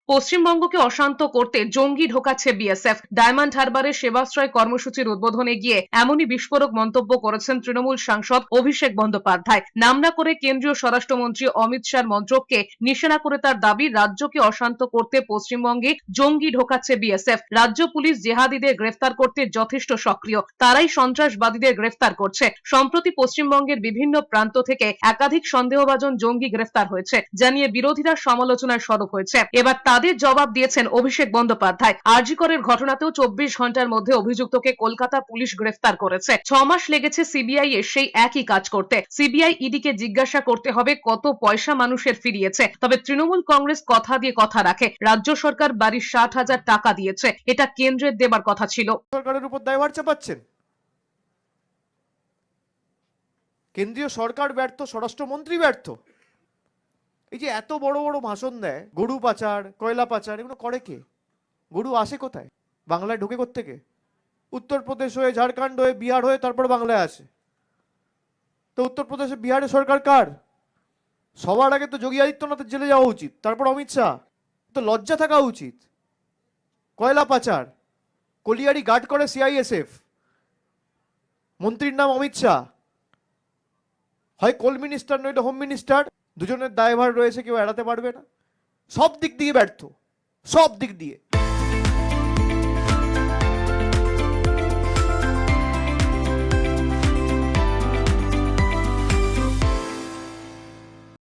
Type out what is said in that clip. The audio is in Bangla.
পশ্চিমবঙ্গকে অশান্ত করতে জঙ্গি ঢোকাচ্ছে বিএসএফ। ডায়মন্ড হারবারে সেবাশ্রয় কর্মসূচির উদ্বোধনে গিয়ে এমনই বিস্ফোরক মন্তব্য করেছেন তৃণমূল সাংসদ অভিষেক বন্দ্যোপাধ্যায়। নাম না করে কেন্দ্রীয় স্বরাষ্ট্রমন্ত্রী অমিত শাহর মন্ত্রককে নিশানা করে তার দাবি, রাজ্যকে অশান্ত করতে পশ্চিমবঙ্গে জঙ্গি ঢোকাচ্ছে বিএসএফ। রাজ্য পুলিশ জেহাদিদের গ্রেফতার করতে যথেষ্ট সক্রিয়, তারাই সন্ত্রাসবাদীদের গ্রেফতার করছে। সম্প্রতি পশ্চিমবঙ্গের বিভিন্ন প্রান্ত থেকে একাধিক সন্দেহভাজন জঙ্গি গ্রেফতার হয়েছে, যা নিয়ে বিরোধীরা সমালোচনার সরব হয়েছে। এবার তাদের জবাব দিয়েছেন অভিষেক বন্দ্যোপাধ্যায়। আরজি করের ঘটনাতেও 24 ঘন্টার মধ্যে অভিযুক্তকে কলকাতা পুলিশ গ্রেফতার করেছে। 6 মাস লেগেছে সিবিআই এর সেই একই কাজ করতে। সিবিআই ইডিকে জিজ্ঞাসা করতে হবে কত পয়সা মানুষের ফিরিয়েছে। তবে তৃণমূল কংগ্রেস কথা দিয়ে কথা রাখে। রাজ্য সরকার বাড়ির 60,000 টাকা দিয়েছে, এটা কেন্দ্রের দেবার কথা ছিল। সরকারের উপর দায়ভার চাপাচ্ছেন। কেন্দ্রীয় সরকার ব্যর্থ, স্বরাষ্ট্রমন্ত্রী ব্যর্থ। এই যে এত বড় বড় ভাষণ দেয়, গরু পাচার, কয়লা পাচার, এগুলো করে কে? গরু আসে কোথায়? বাংলায় ঢোকে কোত্থেকে? উত্তরপ্রদেশ হয়ে, ঝাড়খণ্ড হয়ে, বিহার হয়ে তারপর বাংলায় আসে। তো উত্তরপ্রদেশে বিহারের সরকার কার? সবার আগে তো যোগী আদিত্যনাথের জেলে যাওয়া উচিত, তারপর অমিত শাহ। তো লজ্জা থাকা উচিত। কয়লা পাচার, কলিয়ারি গার্ড করে সিআইএসএফ, মন্ত্রীর নাম অমিত শাহ, হয় কোল মিনিস্টার নইলে হোম মিনিস্টার, দুজনের দায়ভার রয়েছে, কেউ এড়াতে পারবে না। সব দিক দিয়ে ব্যর্থ, সব দিক দিয়ে।